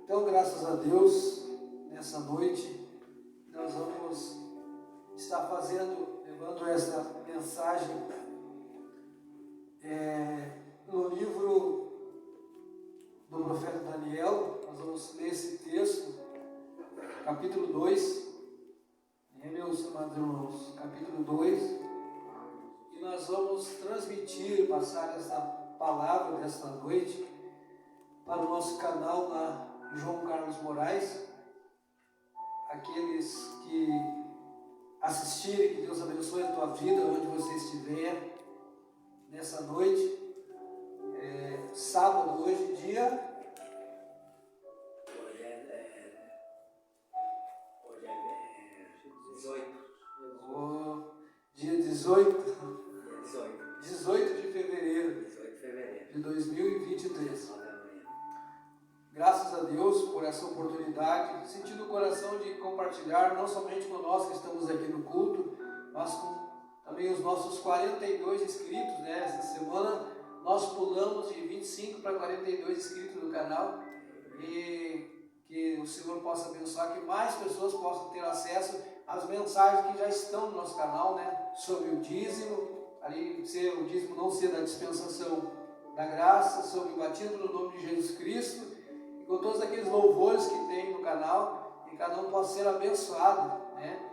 Então, graças a Deus, nessa noite, nós vamos estar levando essa mensagem no livro do profeta Daniel. Nós vamos ler esse texto, capítulo 2, meus amados irmãos, capítulo 2, e nós vamos passar essa palavra desta noite para o nosso canal lá, João Carlos Moraes. Aqueles que assistirem, que Deus abençoe a tua vida, onde você estiver, nessa noite, sábado, hoje, dia... Hoje é 18. Dia 18 de 18 fevereiro de fevereiro de 2023. 9 da manhã. Graças a Deus por essa oportunidade, sentindo o coração de compartilhar, não somente com nós que estamos aqui no culto, mas com também os nossos 42 inscritos, né? Essa semana nós pulamos de 25 para 42 inscritos no canal, e que o Senhor possa abençoar, que mais pessoas possam ter acesso às mensagens que já estão no nosso canal, né? Sobre o dízimo, o dízimo não ser da dispensação da graça, sobre o batismo no nome de Jesus Cristo, e com todos aqueles louvores que tem no canal, e cada um possa ser abençoado, né?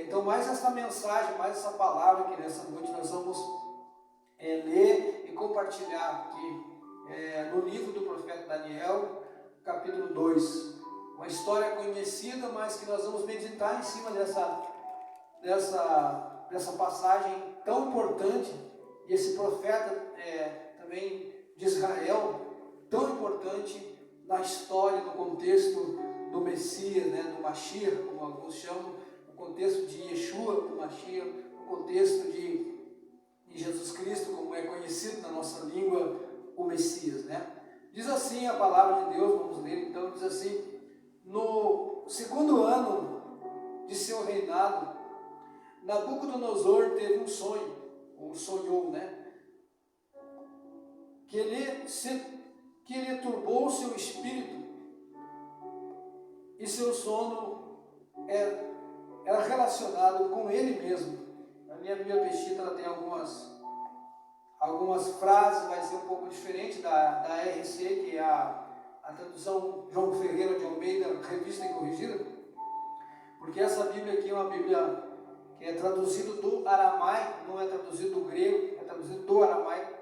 Então, mais essa mensagem, mais essa palavra que nessa noite nós vamos ler e compartilhar aqui no livro do profeta Daniel, capítulo 2. Uma história conhecida, mas que nós vamos meditar em cima dessa passagem tão importante, e esse profeta também de Israel, tão importante na história, no contexto do Messias, né, do Mashiach, como alguns chamam, no contexto de Yeshua, do Mashiach, no contexto de Jesus Cristo, como é conhecido na nossa língua, o Messias, né? Diz assim a palavra de Deus, vamos ler então, diz assim: no segundo ano de seu reinado, Nabucodonosor teve um sonho, ou sonhou, né? Que ele turbou seu espírito, e seu sono era relacionado com ele mesmo. A minha Bíblia Pesquisa, ela tem algumas frases, vai ser um pouco diferente da RC, que é a tradução João Ferreira de Almeida, revista e corrigida, porque essa Bíblia aqui é uma Bíblia que é traduzida do aramaico, não é traduzido do grego, é traduzido do aramaico.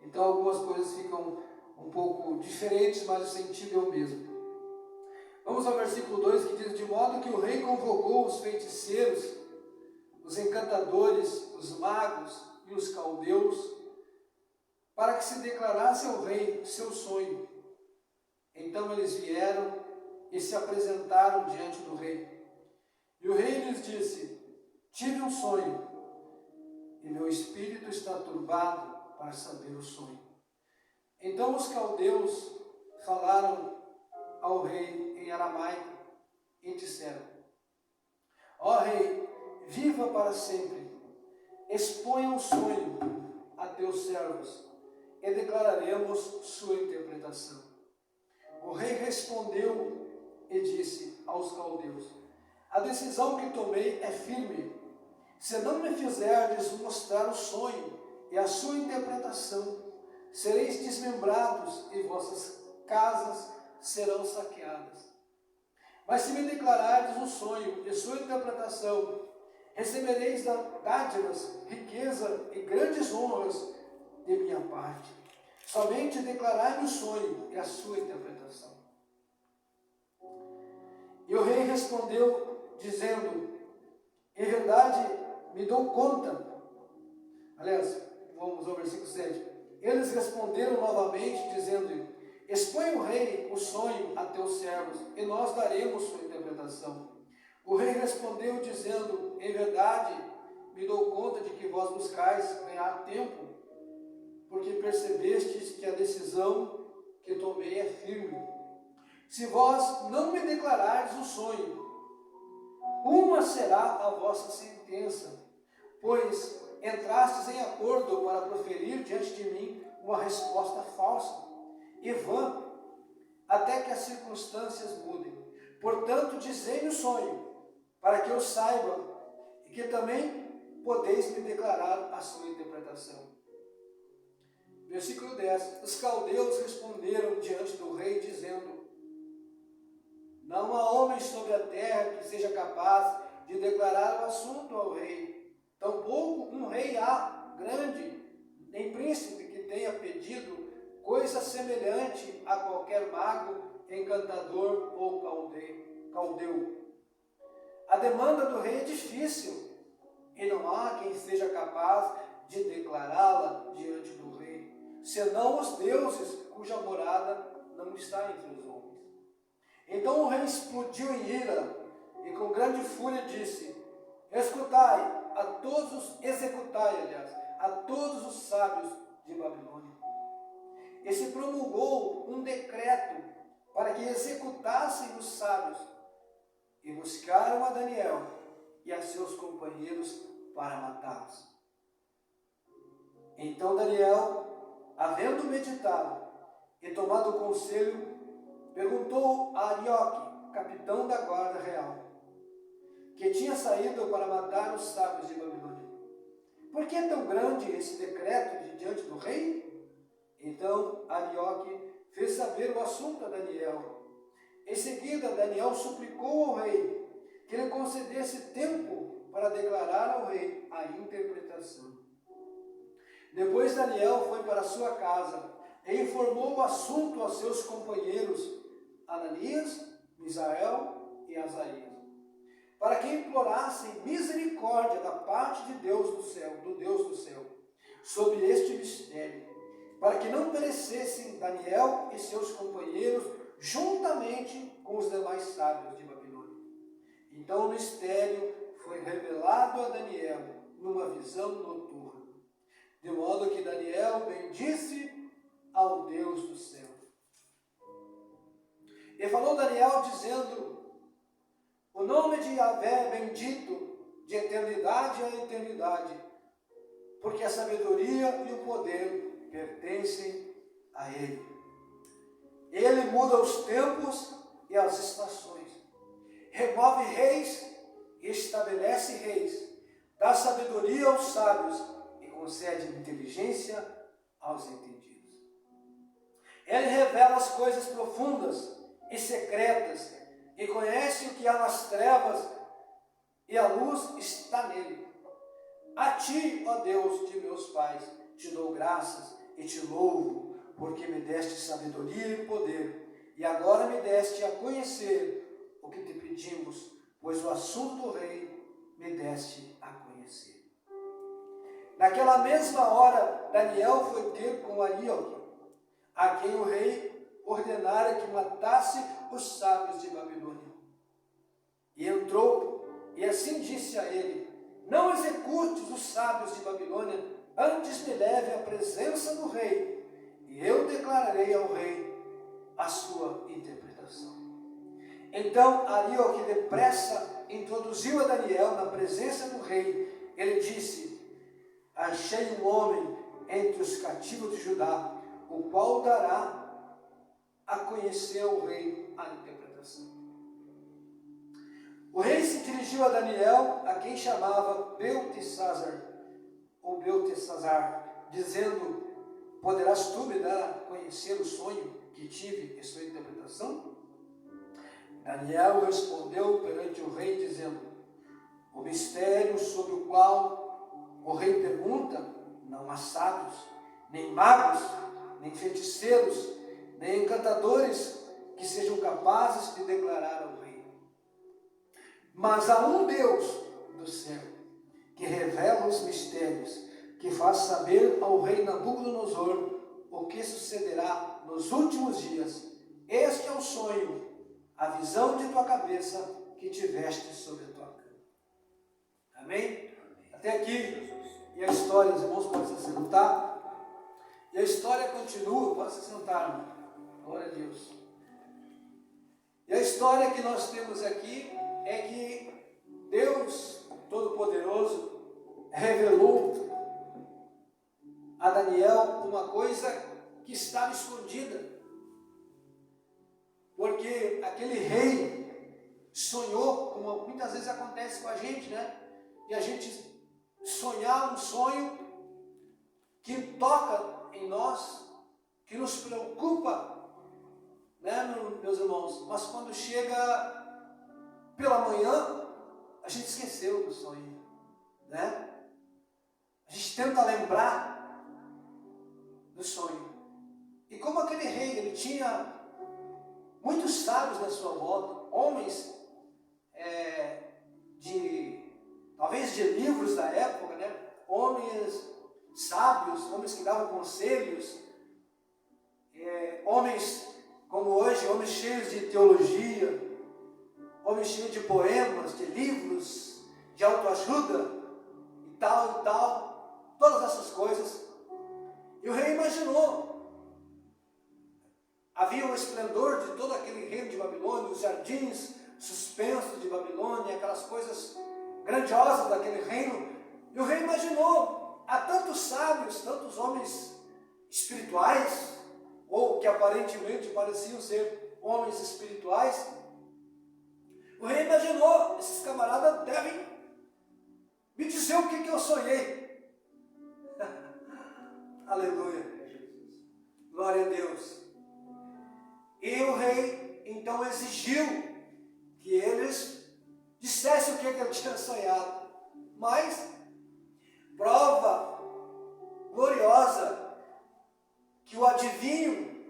Então algumas coisas ficam um pouco diferentes, mas o sentido é o mesmo. Vamos ao versículo 2, que diz: de modo que o rei convocou os feiticeiros, os encantadores, os magos e os caldeus, para que se declarasse ao rei seu sonho. Então eles vieram e se apresentaram diante do rei. E o rei lhes disse: tive um sonho, e meu espírito está turbado para saber o sonho. Então os caldeus falaram ao rei em aramaico e disseram: ó rei, viva para sempre, exponha o sonho a teus servos e declararemos sua interpretação. O rei respondeu e disse aos caldeus: a decisão que tomei é firme. Se não me fizerdes mostrar o sonho e a sua interpretação, sereis desmembrados e vossas casas serão saqueadas. Mas se me declarardes o sonho e sua interpretação, recebereis dádivas, riqueza e grandes honras de minha parte. Somente declarai-me o sonho e a sua interpretação. E o rei respondeu, dizendo: em verdade me dou conta. Aliás, vamos ao versículo 7. Eles responderam novamente, dizendo: expõe o rei o sonho a teus servos, e nós daremos sua interpretação. O rei respondeu, dizendo: em verdade me dou conta de que vós buscais ganhar tempo, porque percebestes que a decisão que tomei é firme. Se vós não me declarardes o sonho, uma será a vossa sentença, pois entrastes em acordo para proferir diante de mim uma resposta falsa e vã. até que as circunstâncias mudem. Portanto, dizei-me o sonho, para que eu saiba, e que também podeis me declarar a sua interpretação. Versículo 10. Os caldeus responderam diante do rei, dizendo: não há homem sobre a terra que seja capaz de declarar o assunto ao rei. Tampouco um rei há grande, nem príncipe que tenha pedido coisa semelhante a qualquer mago, encantador ou caldeu. A demanda do rei é difícil, e não há quem seja capaz de declará-la diante do rei, senão os deuses cuja morada não está entre os homens. Então o rei explodiu em ira e com grande fúria disse: executai a todos os sábios de Babilônia. E se promulgou um decreto para que executassem os sábios, e buscaram a Daniel e a seus companheiros para matá-los. Então Daniel, havendo meditado e tomado o conselho, perguntou a Arioque, capitão da guarda real, que tinha saído para matar os sábios de Babilônia: por que é tão grande esse decreto diante do rei? Então Arioque fez saber o assunto a Daniel. Em seguida, Daniel suplicou ao rei que lhe concedesse tempo para declarar ao rei a interpretação. Depois Daniel foi para sua casa e informou o assunto aos seus companheiros Ananias, Misael e Azarias, para que implorassem misericórdia da parte de Deus do Deus do céu, sobre este mistério, para que não perecessem Daniel e seus companheiros juntamente com os demais sábios de Babilônia. Então o mistério foi revelado a Daniel numa visão noturna, de modo que Daniel bendisse ao Deus do céu. E falou Daniel dizendo: o nome de Yahvé é bendito de eternidade a eternidade, porque a sabedoria e o poder pertencem a Ele. Ele muda os tempos e as estações, remove reis e estabelece reis, dá sabedoria aos sábios e concede inteligência aos entendidos. Ele revela as coisas profundas e secretas, e conhece o que há nas trevas, e a luz está nele. A ti, ó Deus de meus pais, te dou graças e te louvo, porque me deste sabedoria e poder, e agora me deste a conhecer o que te pedimos, pois o assunto do rei me deste a conhecer. Naquela mesma hora, Daniel foi ter com Arioque, a quem o rei ordenara que matasse os sábios de Babilônia. E entrou, e assim disse a ele: não executes os sábios de Babilônia, antes me leve à presença do rei, e eu declararei ao rei a sua interpretação. Então Arioque depressa introduziu a Daniel na presença do rei. Ele disse: achei um homem entre os cativos de Judá, o qual dará a conhecer ao rei a interpretação. O rei se dirigiu a Daniel, a quem chamava Beltesazar, dizendo: poderás tu me dar a conhecer o sonho que tive e sua interpretação? Daniel respondeu perante o rei, dizendo: o mistério sobre o qual o rei pergunta, não há sábios, nem magos, nem feiticeiros, nem encantadores que sejam capazes de declarar ao rei. Mas há um Deus do céu, que revela os mistérios, que faz saber ao rei Nabucodonosor o que sucederá nos últimos dias. Este é o sonho, a visão de tua cabeça que tiveste sobre a tua cama. Amém? Até aqui. E a história, os irmãos podem se sentar. E a história continua, pode se sentar, irmão. Glória a Deus. E a história que nós temos aqui é que Deus Todo-Poderoso revelou a Daniel uma coisa que estava escondida. porque aquele rei sonhou, como muitas vezes acontece com a gente, né? E a gente sonhar um sonho que toca em nós, que nos preocupa, né, meus irmãos? Mas quando chega pela manhã, a gente esqueceu do sonho, né? A gente tenta lembrar do sonho. E como aquele rei, ele tinha muitos sábios na sua volta, homens talvez de livros da época, né? Homens sábios, homens que davam conselhos, homens como hoje, homens cheios de teologia, homens cheios de poemas, de livros, de autoajuda e tal, todas essas coisas. E o rei imaginou, havia o esplendor de todo aquele reino de Babilônia, os jardins suspensos de Babilônia, aquelas coisas grandiosas daquele reino. E o rei imaginou, há tantos sábios, tantos homens espirituais, ou que aparentemente pareciam ser homens espirituais. O rei imaginou, esses camaradas devem me dizer o que eu sonhei. Aleluia. Glória a Deus. E o rei então exigiu que eles dissessem o que ele tinha sonhado. Mas, prova gloriosa, que o adivinho,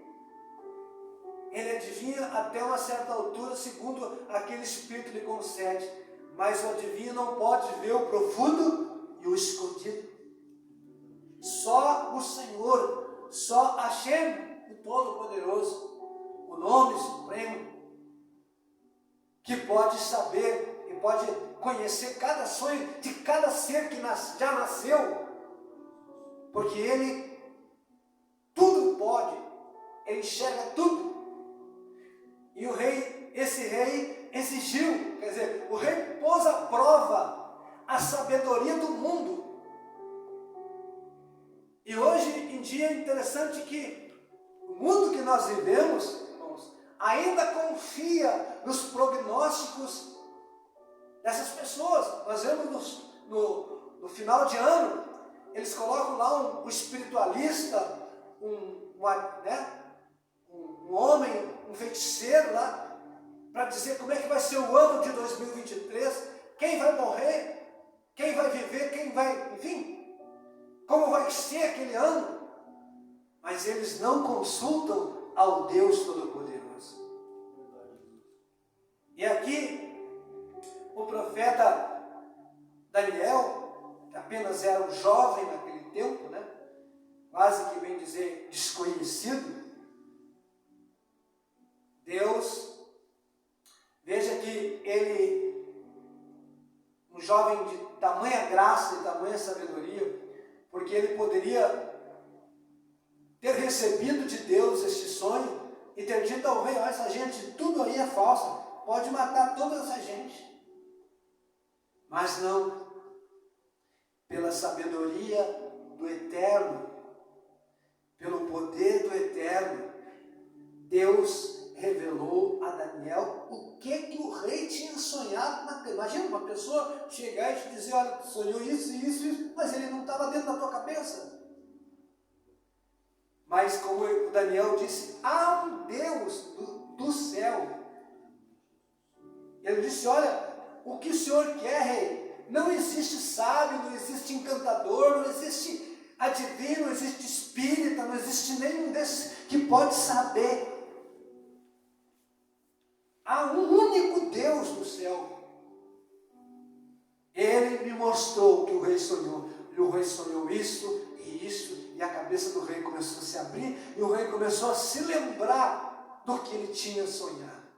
ele adivinha até uma certa altura, segundo aquele Espírito lhe concede. Mas o adivinho não pode ver o profundo e o escondido. Só o Senhor, só Hashem, o Todo-Poderoso, o nome supremo, que pode saber e pode conhecer cada sonho de cada ser que já nasceu, porque Ele tudo pode, Ele enxerga tudo. E o rei, esse rei exigiu, quer dizer, o rei pôs à prova a sabedoria do mundo. E hoje em dia é interessante que o mundo que nós vivemos, irmãos, ainda confia nos prognósticos dessas pessoas. Nós vemos no final de ano, eles colocam lá um espiritualista, um homem, um feiticeiro lá, para dizer como é que vai ser o ano de 2023, quem vai morrer, quem vai viver, quem vai, enfim, como vai ser aquele ano. Mas eles não consultam ao Deus Todo-Poderoso. E aqui, o profeta Daniel, que apenas era um jovem naquele tempo, né? Quase que vem dizer desconhecido, Deus, veja que ele, um jovem de tamanha graça e tamanha sabedoria, porque ele poderia ter recebido de Deus este sonho e ter dito ao rei: olha, essa gente, tudo aí é falsa, pode matar toda essa gente. Mas não, pela sabedoria do Eterno, pelo poder do Eterno, Deus revelou a Daniel o que o rei tinha sonhado. Imagina uma pessoa chegar e te dizer: olha, sonhou isso, mas ele não estava dentro da tua cabeça. Mas como o Daniel disse, há um Deus do céu. Ele disse: olha, o que o Senhor quer, rei? Não existe sábio, não existe encantador, não existe adivinho, não existe espírita, não existe nenhum desses que pode saber. Há um único Deus no céu. Ele me mostrou o que o rei sonhou. E o rei sonhou isso e isso. E a cabeça do rei começou a se abrir. E o rei começou a se lembrar do que ele tinha sonhado.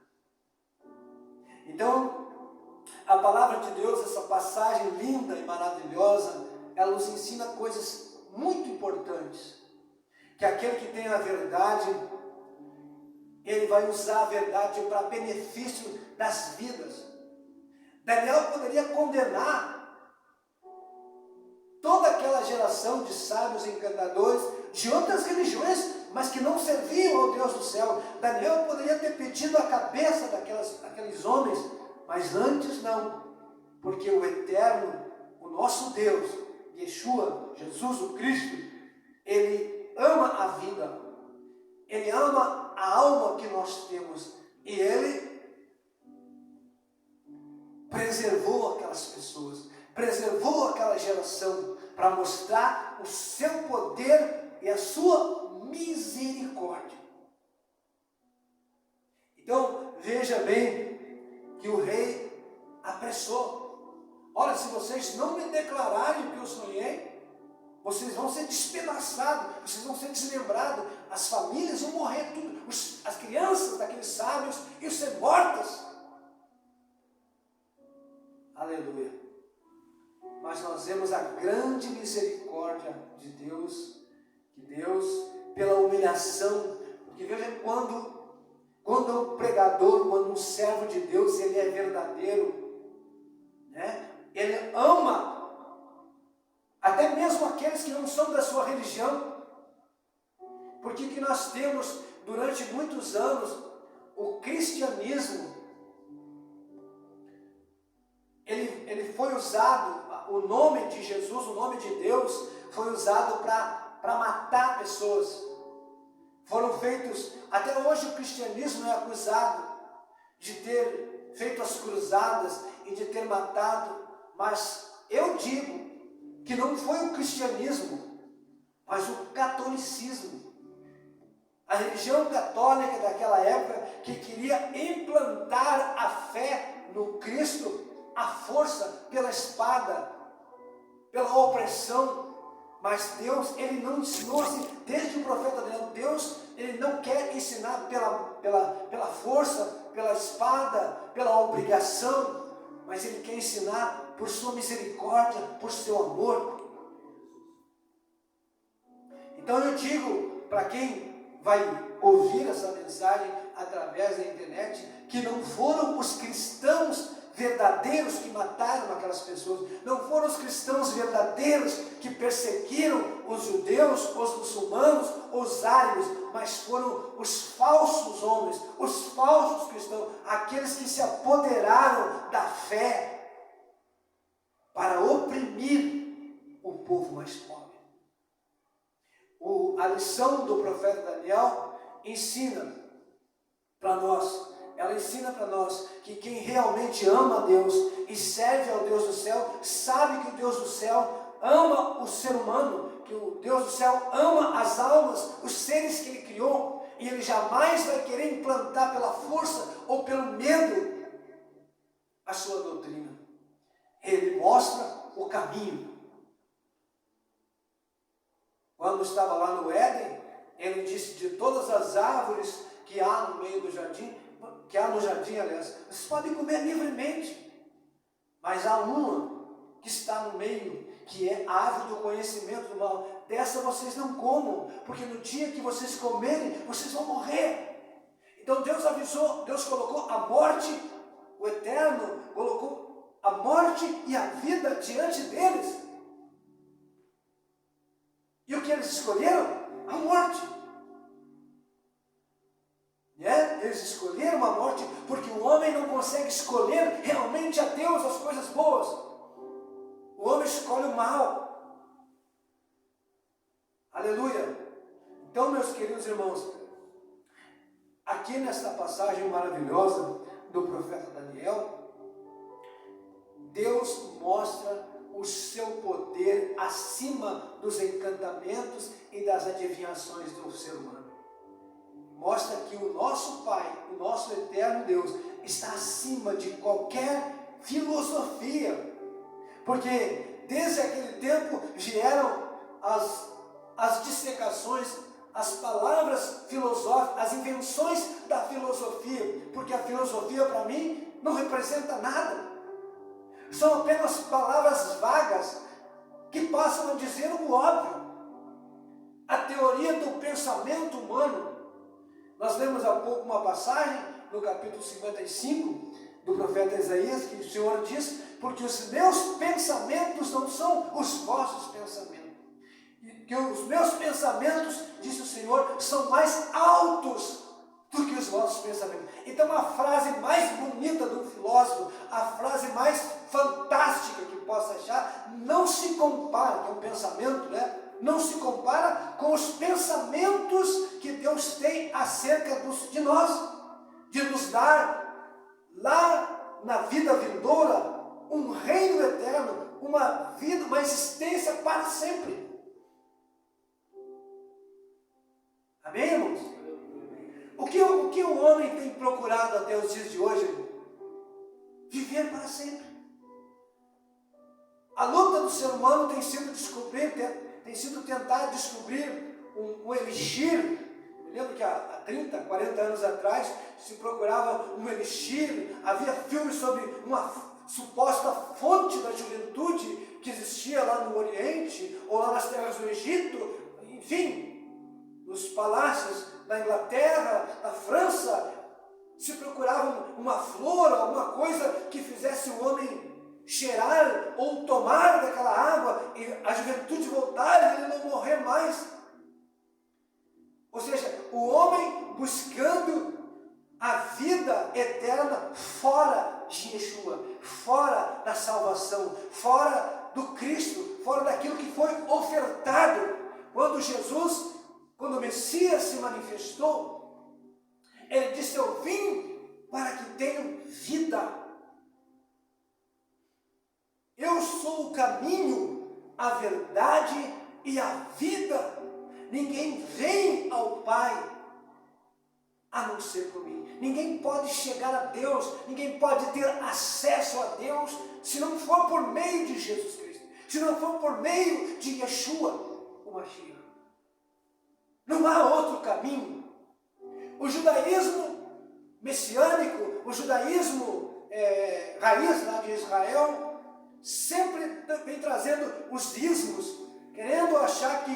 Então, a palavra de Deus, essa passagem linda e maravilhosa, ela nos ensina coisas muito importantes. Que aquele que tem a verdade, ele vai usar a verdade para benefício das vidas. Daniel poderia condenar toda aquela geração de sábios e encantadores de outras religiões mas que não serviam ao Deus do céu. Daniel poderia ter pedido a cabeça daqueles homens, mas antes não, porque o eterno, o nosso Deus, Yeshua, Jesus o Cristo, Ele ama a vida, Ele ama a alma que nós temos, e Ele preservou aquelas pessoas, preservou aquela geração, para mostrar o seu poder e a sua misericórdia. Então, veja bem que o rei apressou. Olha, se vocês não me declararem o que eu sonhei, vocês vão ser despedaçados, vocês vão ser desmembrados, as famílias vão morrer, tudo, as crianças daqueles sábios iam ser mortas. Aleluia. Mas nós vemos a grande misericórdia de Deus, que Deus, pela humilhação, porque veja, quando o pregador, quando um servo de Deus, ele é verdadeiro, né? Ele ama até mesmo aqueles que não são da sua religião. Porque que nós temos durante muitos anos o cristianismo, ele foi usado, o nome de Jesus, o nome de Deus, foi usado para matar pessoas. Foram feitos, até hoje o cristianismo é acusado de ter feito as cruzadas e de ter matado, mas eu digo que não foi o cristianismo, mas o catolicismo. A religião católica daquela época que queria implantar a fé no Cristo, a força pela espada, pela opressão. Mas Deus, Ele não ensinou assim, desde o profeta Daniel. Deus, Ele não quer ensinar pela força, pela espada, pela obrigação, mas Ele quer ensinar por sua misericórdia, por seu amor. Então eu digo para quem vai ouvir essa mensagem através da internet, que não foram os cristãos verdadeiros que mataram aquelas pessoas, não foram os cristãos verdadeiros que perseguiram os judeus, os muçulmanos, os árabes, mas foram os falsos homens, os falsos cristãos, aqueles que se apoderaram da fé para oprimir o povo mais pobre. A lição do profeta Daniel ensina para nós, ela ensina para nós que quem realmente ama a Deus e serve ao Deus do céu, sabe que o Deus do céu ama o ser humano, que o Deus do céu ama as almas, os seres que Ele criou, e Ele jamais vai querer implantar pela força ou pelo medo a sua doutrina. Ele mostra o caminho. Quando estava lá no Éden, Ele disse: de todas as árvores que há no meio do jardim, aliás, vocês podem comer livremente, mas há uma que está no meio, que é a árvore do conhecimento do mal. Dessa vocês não comam, porque no dia que vocês comerem, vocês vão morrer. Então Deus avisou, Deus colocou a morte, o Eterno colocou a morte e a vida diante deles. E o que eles escolheram? A morte. Eles escolheram a morte porque o homem não consegue escolher realmente a Deus, as coisas boas. O homem escolhe o mal. Aleluia. Então, meus queridos irmãos, aqui nesta passagem maravilhosa do profeta Daniel, Deus mostra o seu poder acima dos encantamentos e das adivinhações do ser humano. Mostra que o nosso Pai, o nosso eterno Deus, está acima de qualquer filosofia. Porque desde aquele tempo vieram as dissecações, as palavras filosóficas, as invenções da filosofia. Porque a filosofia, para mim, não representa nada. São apenas palavras vagas que passam a dizer o óbvio. A teoria do pensamento humano. Nós lemos há pouco uma passagem no capítulo 55 do profeta Isaías, que o Senhor diz: porque os meus pensamentos não são os vossos pensamentos. que os meus pensamentos, disse o Senhor, são mais altos do que os vossos pensamentos. Então a frase mais bonita de um filósofo, a frase mais fantástica que possa achar, não se compara, que é um pensamento, né? Não se compara com os pensamentos que Deus tem acerca de nós, de nos dar lá na vida vindoura um reino eterno, uma vida, uma existência para sempre. Amém, irmãos? O que o homem tem procurado até os dias de hoje? Viver para sempre. A luta do ser humano tem sido tentar descobrir um elixir. Eu lembro que há 30, 40 anos atrás se procurava um elixir, havia filmes sobre uma suposta fonte da juventude que existia lá no Oriente, ou lá nas terras do Egito, enfim, nos palácios da Inglaterra, da França, se procurava uma flor, alguma coisa que fizesse o homem cheirar ou tomar daquela água e a juventude voltar e ele não morrer mais. Ou seja, o homem buscando a vida eterna fora de Yeshua, fora da salvação, fora do Cristo, fora daquilo que foi ofertado. Quando o Messias se manifestou, ele disse: eu vim para que tenham vida. Eu sou o caminho, a verdade e a vida. Ninguém vem ao Pai a não ser por mim. Ninguém pode chegar a Deus, ninguém pode ter acesso a Deus se não for por meio de Jesus Cristo, se não for por meio de Yeshua, o Mashiach. Não há outro caminho. O judaísmo messiânico, o judaísmo raiz lá de Israel, sempre vem trazendo os ismos, querendo achar que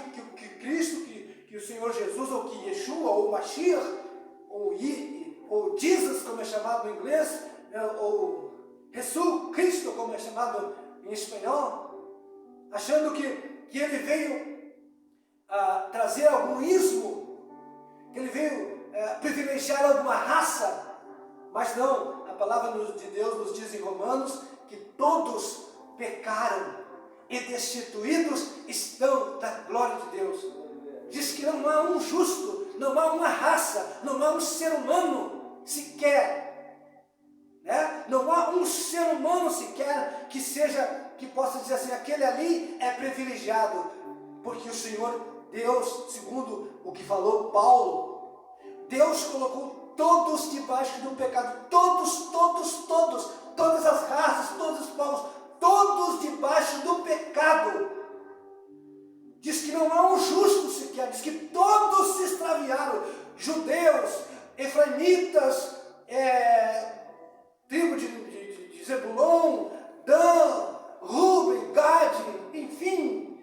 Cristo, que o Senhor Jesus, ou que Yeshua, ou Mashiach, ou Jesus, como é chamado em inglês, ou Jesus Cristo, como é chamado em espanhol, achando que ele veio trazer algum ismo, que ele veio privilegiar alguma raça, mas não, a palavra de Deus nos diz em Romanos que todos pecaram e destituídos estão da glória de Deus. Diz que não há um justo, não há uma raça, não há um ser humano sequer, né? Não há um ser humano sequer que possa dizer assim: aquele ali é privilegiado, porque o Senhor Deus, segundo o que falou Paulo, Deus colocou todos debaixo do pecado, todas as raças, todos os povos, todos debaixo do pecado. Diz que não há um justo sequer, diz que todos se extraviaram, judeus, efraimitas, tribo de Zebulon, Dan, Ruben, Gade, enfim,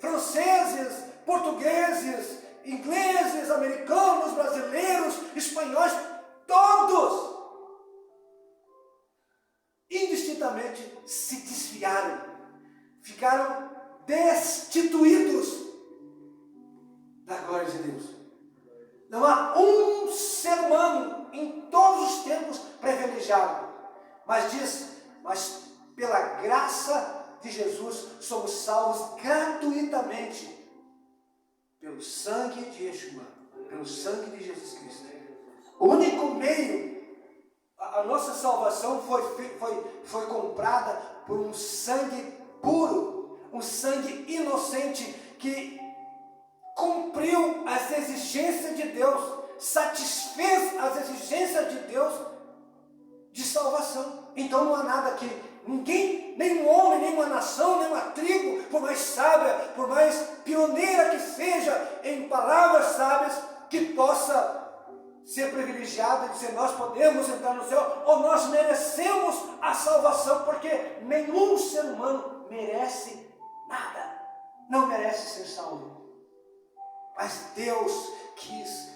franceses, portugueses, ingleses, americanos, brasileiros, espanhóis, todos indistintamente se desviaram, ficaram destituídos da glória de Deus. Não há um ser humano em todos os tempos privilegiado, mas pela graça de Jesus somos salvos gratuitamente pelo sangue de Yeshua, pelo sangue de Jesus Cristo. O único meio, a nossa salvação foi comprada por um sangue puro, um sangue inocente que cumpriu as exigências de Deus, satisfez as exigências de Deus de salvação. Então não há nada que ninguém, nenhum homem, nenhuma nação, nenhuma tribo, por mais sábia, por mais pioneira que seja em palavras sábias, que possa ser privilegiado e dizer: nós podemos entrar no céu, ou nós merecemos a salvação, porque nenhum ser humano merece nada, não merece ser salvo. Mas Deus quis,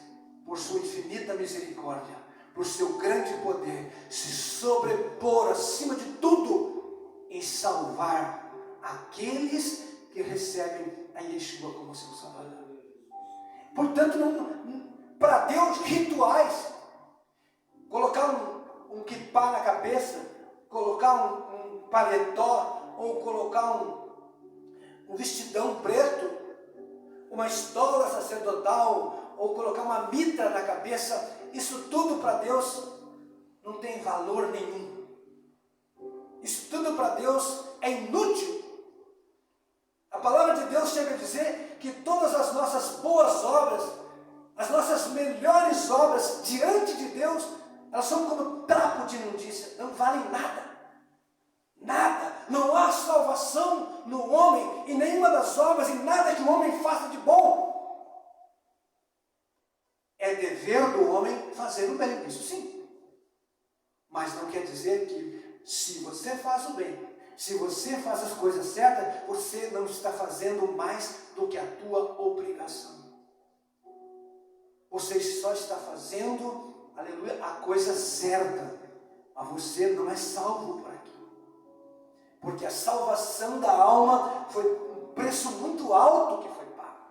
por sua infinita misericórdia, por seu grande poder, se sobrepor acima de tudo em salvar aqueles que recebem a Yeshua como seu Salvador. Portanto, para Deus, rituais, colocar um kippá na cabeça, colocar um paletó, ou colocar um vestidão preto, uma estola sacerdotal, ou colocar uma mitra na cabeça, isso tudo para Deus não tem valor nenhum. Isso tudo para Deus é inútil. A palavra de Deus chega a dizer que todas as nossas boas obras, as nossas melhores obras diante de Deus, elas são como trapo de imundícia, não valem nada. Nada. Não há salvação no homem, em nenhuma das obras, em nada que o homem faça de bom. É dever do homem fazer o bem, isso sim. Mas não quer dizer que se você faz o bem, se você faz as coisas certas, você não está fazendo mais do que a tua obrigação. Você só está fazendo, aleluia, a coisa certa. Mas você não é salvo por aquilo. Porque a salvação da alma foi um preço muito alto que foi pago.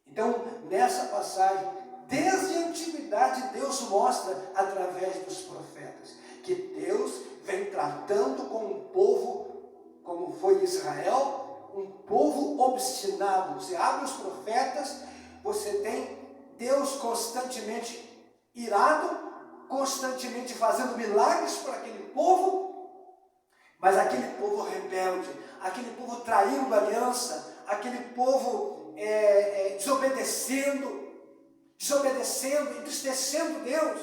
Então, nessa passagem, desde a antiguidade, Deus mostra através dos profetas que Deus vem tratando com um povo, como foi Israel, um povo obstinado. Você abre os profetas, você tem Deus constantemente irado, constantemente fazendo milagres para aquele povo, mas aquele povo rebelde, aquele povo traindo a aliança, aquele povo desobedecendo, entristecendo Deus,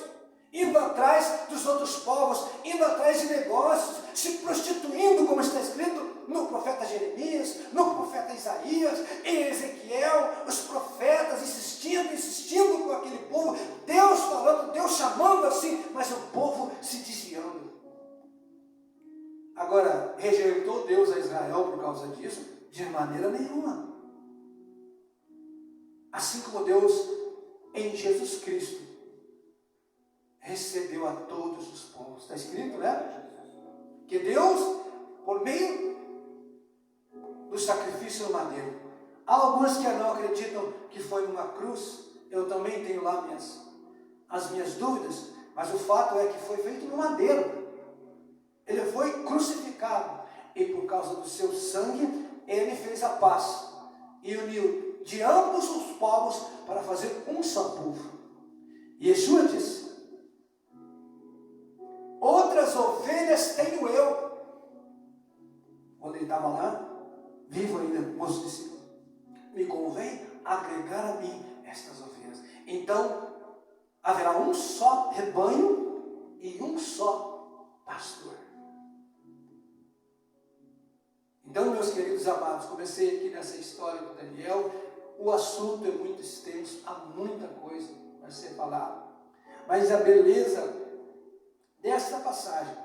indo atrás dos outros povos, indo atrás de negócios, se prostituindo, como está escrito no profeta Jeremias, no profeta Isaías, em Ezequiel, os profetas insistindo com aquele povo, Deus falando, Deus chamando assim, mas o povo se desviando. Agora, rejeitou Deus a Israel por causa disso? De maneira nenhuma. Assim como Deus, em Jesus Cristo, recebeu a todos os povos. Está escrito, né? Que Deus, por meio do sacrifício no madeiro. Há alguns que não acreditam que foi numa cruz. Eu também tenho lá as minhas dúvidas, mas o fato é que foi feito no madeiro. Ele foi crucificado e por causa do seu sangue, ele fez a paz e uniu de ambos os povos para fazer um só povo. E Yeshua disse: outras ovelhas tenho eu. Quando ele estava lá, vivo ainda, moço discípulo, me convém agregar a mim estas ovelhas. Então, haverá um só rebanho e um só pastor. Então, meus queridos amados, comecei aqui nessa história do Daniel. O assunto é muito extenso, há muita coisa para ser falada. Mas a beleza desta passagem,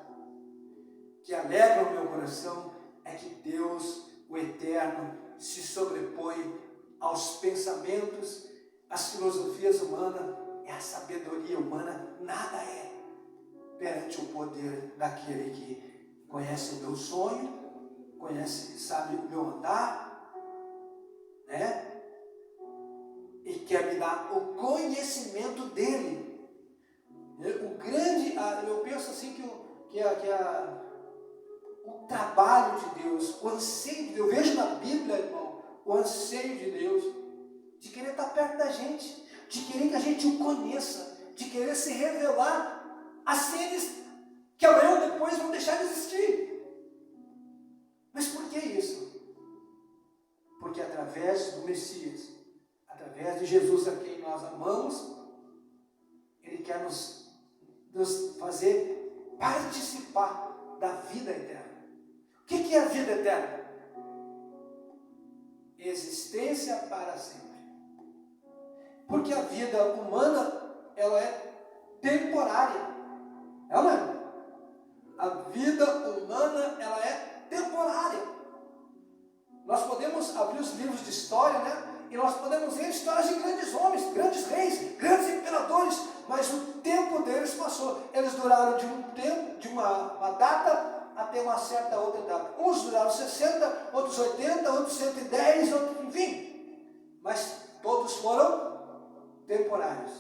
que alegra o meu coração, é que Deus, o Eterno, se sobrepõe aos pensamentos, às filosofias humanas e à sabedoria humana. Nada é perante o poder daquele que conhece o meu sonho, conhece, sabe o meu andar, né? E quer me dar o conhecimento dele. O grande, eu penso assim que o trabalho de Deus, o anseio de Deus, eu vejo na Bíblia, irmão, o anseio de Deus, de querer estar perto da gente, de querer que a gente o conheça, de querer se revelar a seres que amanhã ou depois vão deixar de existir. Mas por que isso? Porque através do Messias, através de Jesus a quem nós amamos, Ele quer nos fazer participar da vida eterna. O que é a vida eterna? Existência para sempre. Porque a vida humana, ela é temporária. Ela não é? A vida humana, ela é temporária. Nós podemos abrir os livros de história, né? E nós podemos ver histórias de grandes homens, grandes reis, grandes imperadores, mas o tempo deles passou. Eles duraram de um tempo, de uma data até uma certa outra data. Uns duraram 60, outros 80, outros 110, outros, enfim. Mas todos foram temporários.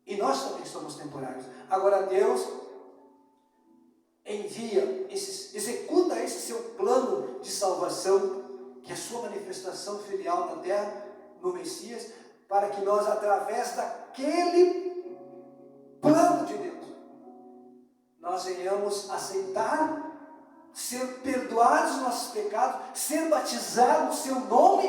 E nós também somos temporários. Agora Deus executa esse seu plano de salvação, que é a sua manifestação filial na terra, no Messias, para que nós, através daquele plano de Deus, nós venhamos aceitar, ser perdoados dos nossos pecados, ser batizados no seu nome,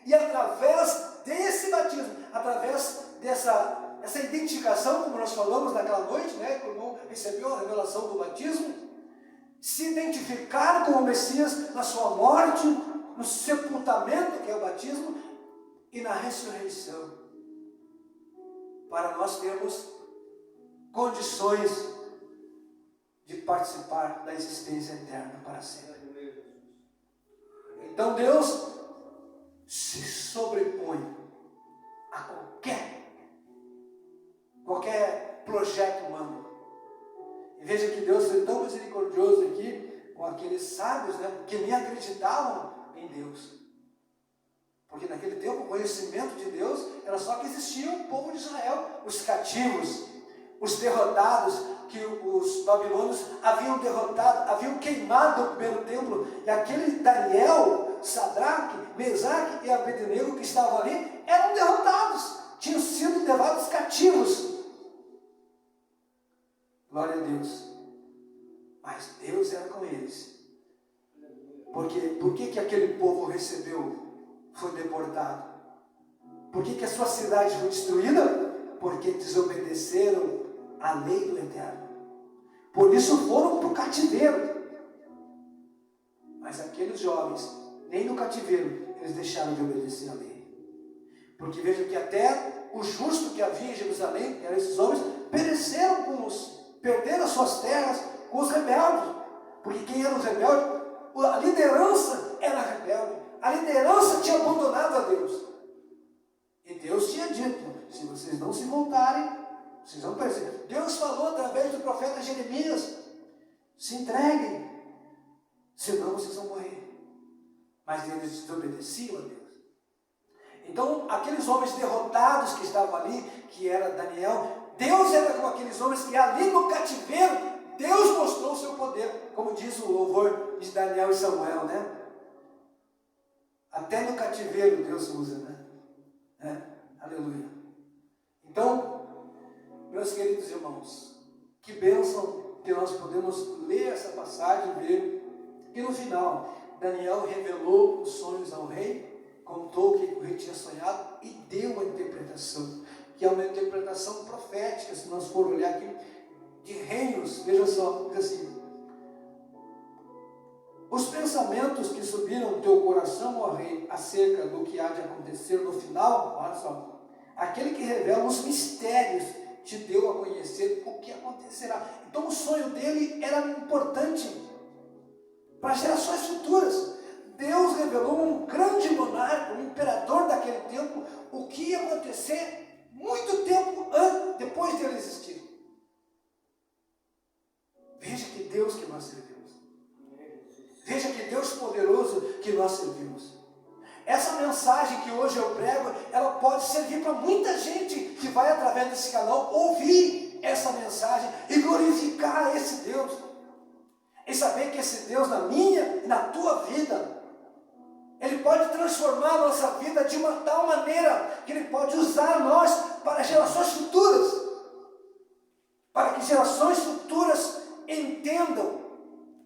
e através desse batismo, através essa identificação, como nós falamos naquela noite, né, que o irmão recebeu a revelação do batismo, se identificar com o Messias na sua morte, no sepultamento, que é o batismo, e na ressurreição, para nós termos condições de participar da existência eterna para sempre. Então Deus se sobrepõe a qualquer projeto humano. E veja que Deus foi tão misericordioso aqui com aqueles sábios, né, que nem acreditavam em Deus. Porque naquele tempo o conhecimento de Deus era só que existia o povo de Israel, os cativos, os derrotados, que os babilônios haviam derrotado, haviam queimado o primeiro templo, e aquele Daniel, Sadraque, Mesaque e Abednego que estavam ali, eram derrotados, tinham sido levados cativos. Glória a Deus. Mas Deus era com eles. Por que aquele povo foi deportado? Por que a sua cidade foi destruída? Porque desobedeceram a lei do Eterno. Por isso foram para o cativeiro. Mas aqueles jovens, nem no cativeiro, eles deixaram de obedecer a lei. Porque veja que até o justo que havia em Jerusalém, que eram esses homens, perderam as suas terras com os rebeldes. Porque quem era os rebeldes? A liderança era rebelde. A liderança tinha abandonado a Deus. E Deus tinha dito, se vocês não se voltarem, vocês vão perceber. Deus falou através do profeta Jeremias, se entreguem, senão vocês vão morrer. Mas eles desobedeciam a Deus. Então, aqueles homens derrotados que estavam ali, que era Daniel, Deus era com aqueles homens que ali no cativeiro, Deus mostrou o seu poder, como diz o louvor de Daniel e Samuel, né? Até no cativeiro Deus usa, né? Aleluia. Então, meus queridos irmãos, que bênção que nós podemos ler essa passagem e ver que no final Daniel revelou os sonhos ao rei, contou o que o rei tinha sonhado e deu a interpretação, que é uma interpretação profética. Se nós formos olhar aqui, de reinos, veja só, diz assim: os pensamentos que subiram do teu coração, ó rei, acerca do que há de acontecer no final, olha só, aquele que revela os mistérios te deu a conhecer o que acontecerá. Então o sonho dele era importante para gerações futuras. Deus revelou um grande monarca, um imperador daquele tempo, o que ia acontecer muito tempo depois dele existir. Veja que Deus que nós servimos. Veja que Deus poderoso que nós servimos. Essa mensagem que hoje eu prego, ela pode servir para muita gente que vai através desse canal ouvir essa mensagem e glorificar esse Deus. E saber que esse Deus na minha e na tua vida, Ele pode transformar a nossa vida de uma tal maneira que Ele pode usar nós para gerações futuras. Para que gerações futuras entendam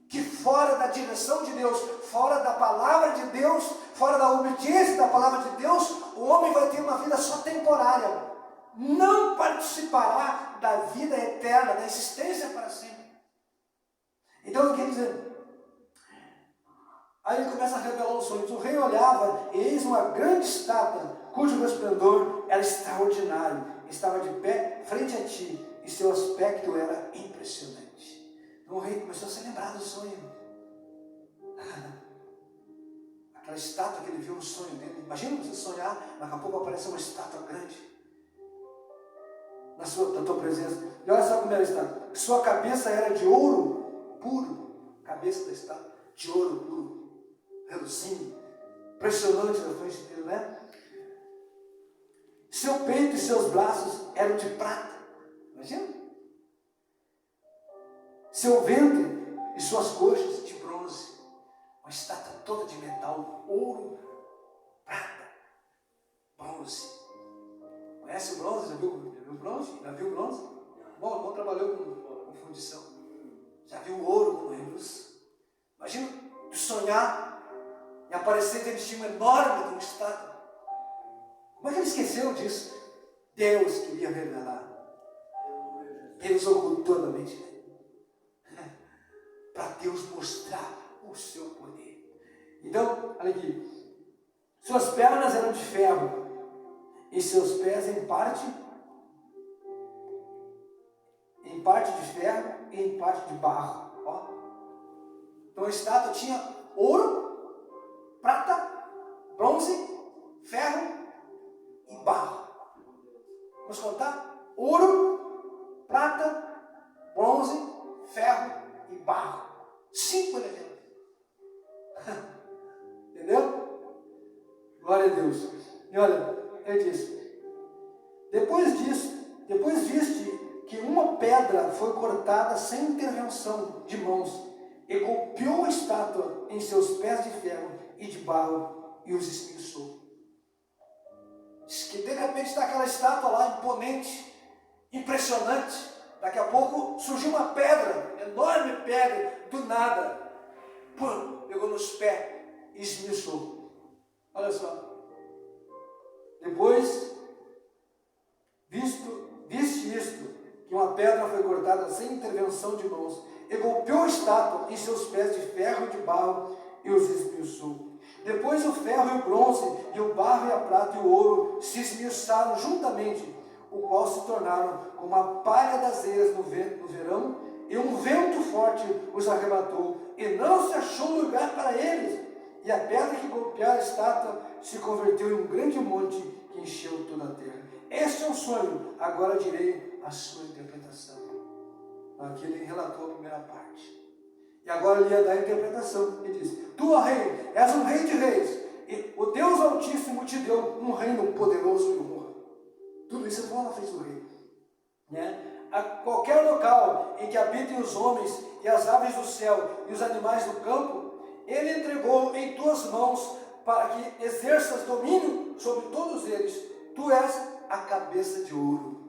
que fora da direção de Deus, fora da palavra de Deus, fora da obediência da palavra de Deus, o homem vai ter uma vida só temporária. Não participará da vida eterna, da existência para sempre. Então, eu quero dizer, aí ele começa a revelar os sonhos. O rei olhava, e eis uma grande estátua, cujo resplendor era extraordinário. Estava de pé frente a ti, e seu aspecto era impressionante. Então o rei começou a se lembrar do sonho. Aquela estátua que ele viu no sonho dele. Imagina você sonhar, daqui a pouco aparece uma estátua grande. da tua presença. E olha só como era a estátua. Sua cabeça era de ouro puro. Cabeça da estátua, de ouro puro. Reluzindo. Impressionante na frente dele, né? Seu peito e seus braços eram de prata. Imagina? Seu ventre e suas coxas de bronze. Uma estátua toda de metal, ouro, prata, bronze. Conhece o bronze? Já viu o bronze? Já viu o bronze? Bom, o irmão trabalhou com fundição. Já viu o ouro como reluz? Imagina tu sonhar e aparecer dentro de uma enorme de uma estátua. Como é que ele esqueceu disso? Deus queria revelar. Deus ocultou na mente dele. Para Deus mostrar o seu poder. Então, olha aqui. Suas pernas eram de ferro e seus pés em parte de ferro e em parte de barro. Ó. Então a estátua tinha ouro, prata, bronze, ferro e barro. Vamos contar? Ouro, prata, bronze, ferro e barro. 5 elementos. Entendeu? Glória a Deus. E olha, ele diz: depois viste que uma pedra foi cortada sem intervenção de mãos e golpeou a estátua em seus pés de ferro e de barro e os esmiuçou. Diz que de repente está aquela estátua lá imponente, impressionante. Daqui a pouco surgiu uma pedra, enorme pedra, do nada. Pum, pegou nos pés e esmiuçou. Olha só. Depois, viste isto, que uma pedra foi cortada sem intervenção de mãos e golpeou a estátua em seus pés de ferro e de barro e os esmiuçou. Depois o ferro e o bronze, e o barro e a prata e o ouro se esmiuçaram juntamente, o qual se tornaram como a palha das eiras no verão, e um vento forte os arrebatou, e não se achou lugar para eles. E a pedra que golpeara a estátua se converteu em um grande monte que encheu toda a terra. Este é um sonho, agora direi a sua interpretação. Aqui ele relatou a primeira parte. E agora ele ia dar a interpretação. Ele diz: tu, ó rei, és um rei de reis, e o Deus Altíssimo te deu um reino poderoso e honra. Tudo isso é bom na frente do rei. Né? A qualquer local em que habitem os homens e as aves do céu e os animais do campo, ele entregou em tuas mãos para que exerças domínio sobre todos eles. Tu és a cabeça de ouro.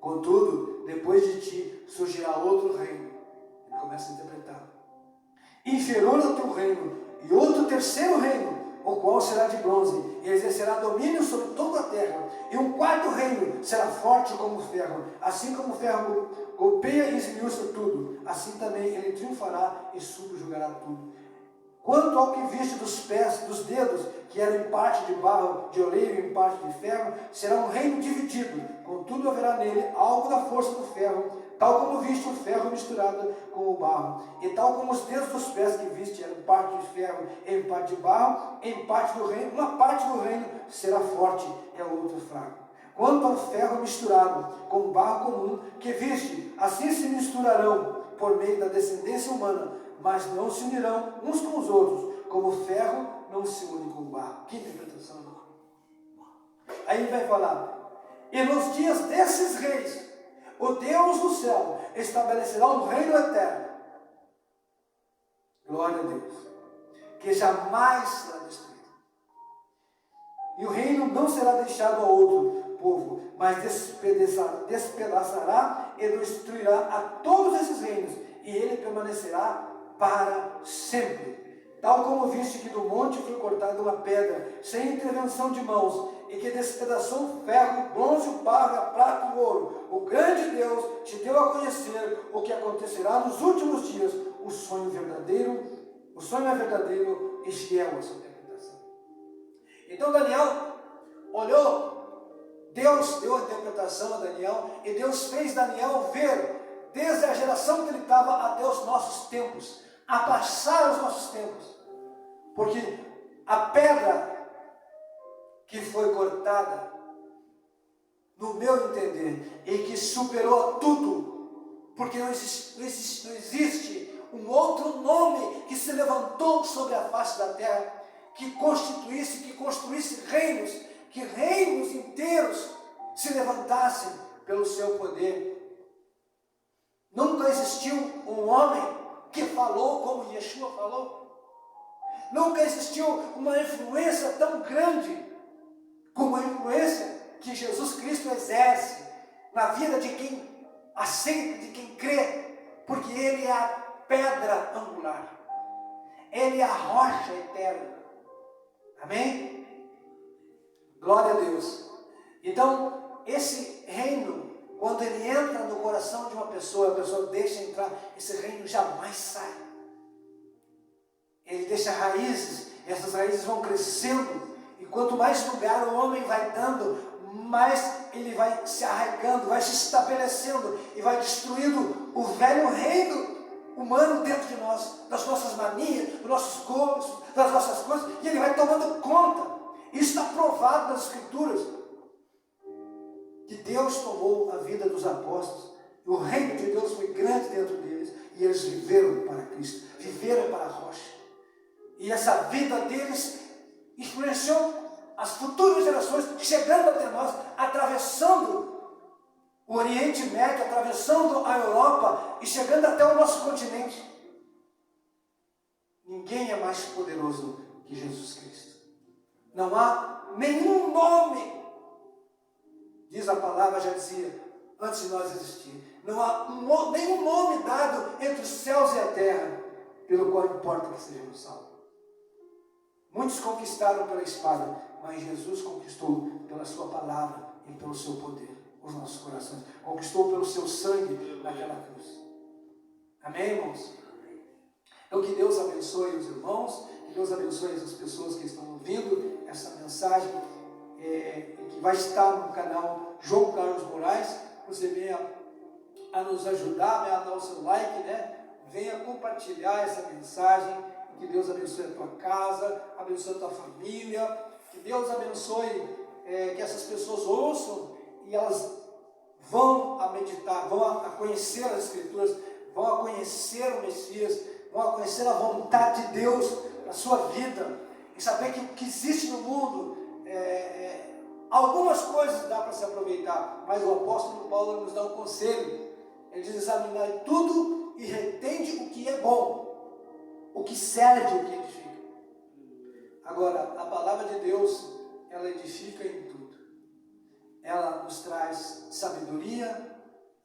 Contudo, depois de ti surgirá outro reino. Ele começa a interpretar. Inferior ao teu reino, e outro terceiro reino, o qual será de bronze, e exercerá domínio sobre toda a terra. E um quarto reino será forte como o ferro. Assim como o ferro golpeia e esmiuça tudo, assim também ele triunfará e subjugará tudo. Quanto ao que viste dos pés, dos dedos, que eram em parte de barro, de oleiro e em parte de ferro, será um reino dividido. Contudo haverá nele algo da força do ferro, tal como viste o ferro misturado com o barro. E tal como os dedos dos pés que viste eram parte de ferro e em parte de barro, em parte do reino, uma parte do reino será forte e a outra fraca. Quanto ao ferro misturado com o barro comum que viste, assim se misturarão por meio da descendência humana, mas não se unirão uns com os outros, como o ferro não se une com o barro. Que interpretação, irmão? Aí ele vai falar: e nos dias desses reis, o Deus do céu estabelecerá um reino eterno. Glória a Deus. Que jamais será destruído. E o reino não será deixado a outro povo, mas despedaçará e destruirá a todos esses reinos, e ele permanecerá para sempre. Tal como viste que do monte foi cortada uma pedra, sem intervenção de mãos, e que despedaçou o ferro, o bronze, o barro, a prata e o ouro, o grande Deus te deu a conhecer o que acontecerá nos últimos dias. O sonho é verdadeiro e fiel a sua interpretação. Então Daniel olhou, Deus deu a interpretação a Daniel, e Deus fez Daniel ver, desde a geração que ele estava até os nossos tempos, a passar os nossos tempos, porque a pedra que foi cortada no meu entender, e que superou tudo, porque não existe um outro nome que se levantou sobre a face da terra, que construísse reinos, que reinos inteiros se levantassem pelo seu poder. Nunca existiu um homem que falou como Yeshua falou. Nunca existiu uma influência tão grande como a influência que Jesus Cristo exerce na vida de quem aceita, de quem crê, porque Ele é a pedra angular, Ele é a rocha eterna. Amém? Glória a Deus. Então, esse reino, quando ele entra no coração de uma pessoa, a pessoa deixa entrar, esse reino jamais sai. Ele deixa raízes, e essas raízes vão crescendo, e quanto mais lugar o homem vai dando, mais ele vai se arraigando, vai se estabelecendo, e vai destruindo o velho reino humano dentro de nós, das nossas manias, dos nossos gostos, das nossas coisas, e ele vai tomando conta. Isso está provado nas Escrituras, que Deus tomou a vida dos apóstolos, e o reino de Deus foi grande dentro deles, e eles viveram para Cristo, viveram para a rocha, e essa vida deles influenciou as futuras gerações, chegando até nós, atravessando o Oriente Médio, atravessando a Europa e chegando até o nosso continente. Ninguém é mais poderoso que Jesus Cristo. Não há nenhum nome, diz a palavra, já dizia, antes de nós existir. Não há nenhum nome dado entre os céus e a terra, pelo qual importa que sejamos salvos. Muitos conquistaram pela espada, mas Jesus conquistou pela sua palavra e pelo seu poder os nossos corações. Conquistou pelo seu sangue naquela cruz. Amém, irmãos? Então que Deus abençoe os irmãos, que Deus abençoe as pessoas que estão ouvindo essa mensagem, que vai estar no canal João Carlos Moraes. Você venha a nos ajudar, a dar o seu like, né? Venha compartilhar essa mensagem. Que Deus abençoe a tua casa, abençoe a tua família, que Deus abençoe, que essas pessoas ouçam e elas vão a meditar, vão a conhecer as Escrituras, vão a conhecer o Messias, vão a conhecer a vontade de Deus na sua vida, e saber que existe no mundo algumas coisas dá para se aproveitar, mas o apóstolo Paulo nos dá um conselho. Ele diz: examinar tudo e retende o que é bom, o que serve, o que edifica. Agora, a palavra de Deus, ela edifica em tudo. Ela nos traz sabedoria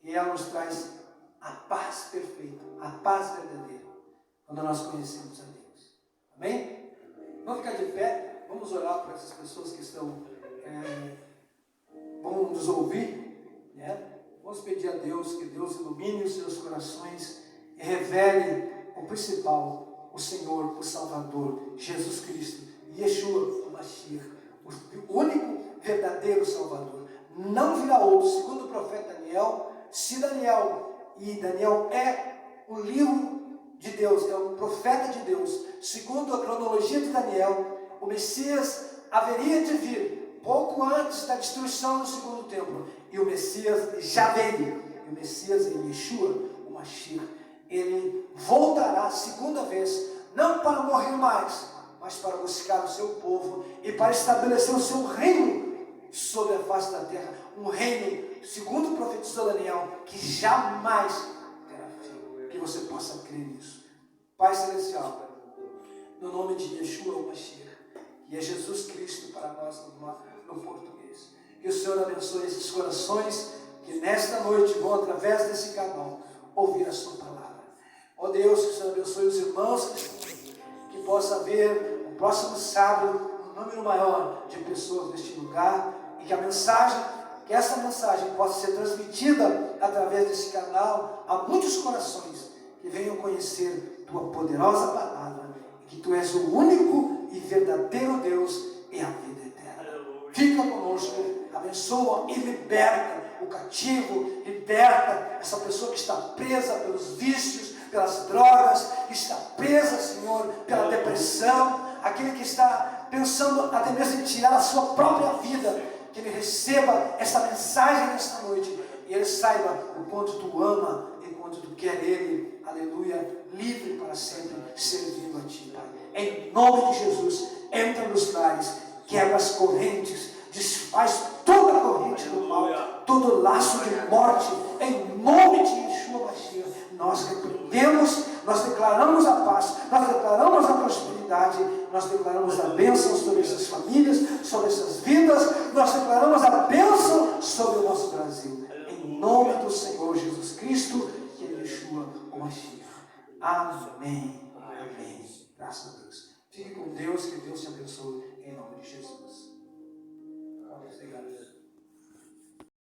e ela nos traz a paz perfeita, a paz verdadeira, quando nós conhecemos a Deus. Amém? Vamos ficar de pé, vamos orar por essas pessoas que estão, vão nos ouvir, né? Vamos pedir a Deus que Deus ilumine os seus corações e revele o principal, o Senhor, o Salvador, Jesus Cristo, Yeshua, o Mashiach, o único verdadeiro Salvador. Não virá outro, segundo o profeta Daniel. Se Daniel é um livro de Deus, é um profeta de Deus, segundo a cronologia de Daniel, o Messias haveria de vir pouco antes da destruição do segundo templo, e o Messias já veio, e o Messias é Yeshua, o Mashiach. Ele voltará a segunda vez, não para morrer mais, mas para buscar o seu povo e para estabelecer o seu reino sobre a face da terra. Um reino, segundo profetizou Daniel, que jamais terá fim. Que você possa crer nisso. Pai Celestial, no nome de Yeshua, o Mashiach, que é Jesus Cristo para nós no português. Que o Senhor abençoe esses corações que nesta noite vão, através desse canal, ouvir a sua palavra. Ó Deus, que o Senhor abençoe os irmãos, que possa haver no próximo sábado um número maior de pessoas neste lugar, e que essa mensagem possa ser transmitida através desse canal a muitos corações que venham conhecer tua poderosa palavra, e que tu és o único e verdadeiro Deus e a vida eterna. Fica conosco, abençoa e liberta o cativo, liberta essa pessoa que está presa pelos vícios, pelas drogas, que está presa, Senhor, pela depressão, aquele que está pensando até mesmo em tirar a sua própria vida. que ele receba essa mensagem nesta noite e ele saiba o quanto tu ama e quanto tu quer ele, aleluia, livre para sempre, servindo a ti, Pai. Em nome de Jesus, entra nos lares, quebra as correntes, desfaz toda a corrente do mal, todo laço de morte, em nome de Yeshua Mashiach. Nós repreendemos, nós declaramos a paz, nós declaramos a prosperidade, nós declaramos a bênção sobre essas famílias, sobre essas vidas, nós declaramos a bênção sobre o nosso Brasil. Em nome do Senhor Jesus Cristo, que é Yeshua Mashiach. Amém. Amém. Graças a Deus. Fique com Deus, que Deus te abençoe em nome de Jesus. Obrigado.